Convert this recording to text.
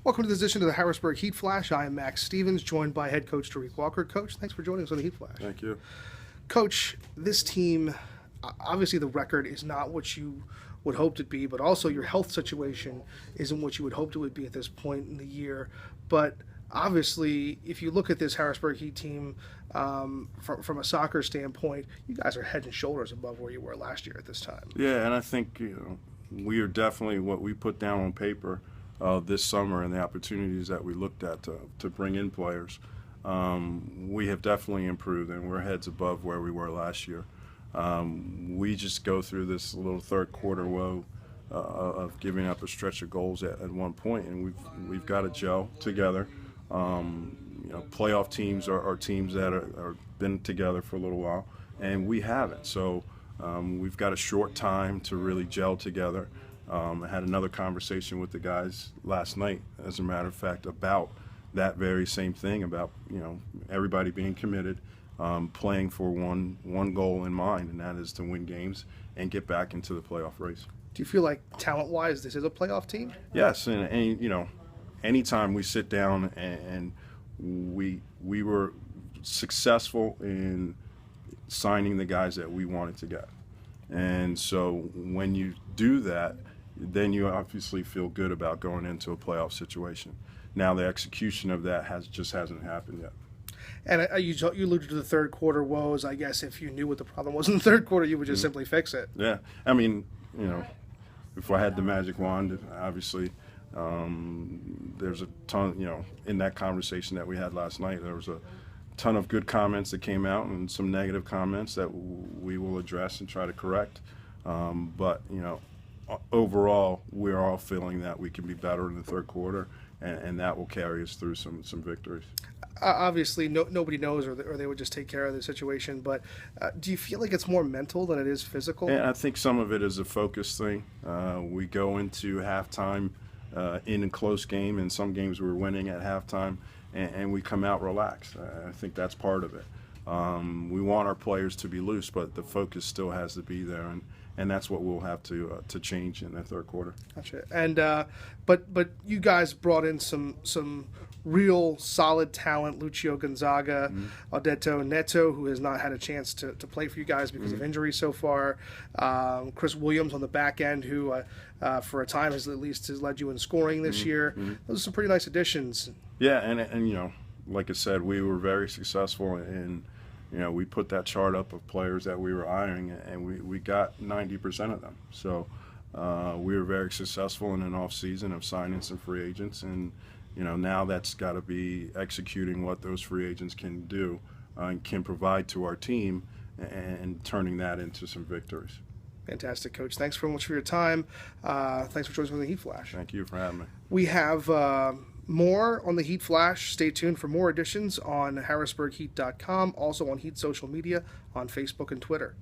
Welcome to this edition of the Harrisburg Heat Flash. I am Max Stevens, joined by head coach Tarik Walker. Coach, thanks for joining us on the Heat Flash. Thank you. Coach, this team, obviously the record is not what you would hope it be, but also your health situation isn't what you would hope it would be at this point in the year. But obviously, if you look at this Harrisburg Heat team from a soccer standpoint, you guys are head and shoulders above where you were last year at this time. Yeah, and I think we are definitely what we put down on paper this summer and the opportunities that we looked at to bring in players. We have definitely improved, and we're heads above where we were last year. We just go through this little third quarter woe of giving up a stretch of goals at one point, and we've got to gel together. Playoff teams are teams that are been together for a little while, and we haven't. So we've got a short time to really gel together. I had another conversation with the guys last night, as a matter of fact, about that very same thing, about everybody being committed, playing for one goal in mind, and that is to win games and get back into the playoff race. Do you feel like talent-wise this is a playoff team? Yes, and anytime we sit down and we were successful in signing the guys that we wanted to get. And so when you do that, then you obviously feel good about going into a playoff situation. Now the execution of that hasn't happened yet. And you alluded to the third quarter woes. I guess if you knew what the problem was in the third quarter, you would just simply fix it. Yeah, I mean, if I had the magic wand, obviously there's a ton, in that conversation that we had last night, there was a ton of good comments that came out and some negative comments that we will address and try to correct. But overall, we're all feeling that we can be better in the third quarter, and that will carry us through some victories. Obviously, nobody knows, or they would just take care of the situation. But do you feel like it's more mental than it is physical? Yeah, I think some of it is a focus thing. We go into halftime in a close game, and some games we're winning at halftime, and we come out relaxed. I think that's part of it. We want our players to be loose, but the focus still has to be there, and that's what we'll have to change in the third quarter. Gotcha. And but you guys brought in some real solid talent: Lucio Gonzaga, Odetto Neto, who has not had a chance to play for you guys because of injury so far. Chris Williams on the back end, who for a time has led you in scoring this year. Those are some pretty nice additions. Yeah, and like I said, we were very successful in. We put that chart up of players that we were eyeing, and we got 90% of them. So we were very successful in an off season of signing some free agents, and now that's got to be executing what those free agents can do and can provide to our team, and turning that into some victories. Fantastic, Coach. Thanks very much for your time. Thanks for joining us on the Heat Flash. Thank you for having me. We have more on the Heat Flash. Stay tuned for more editions on HarrisburgHeat.com, also on Heat social media on Facebook and Twitter.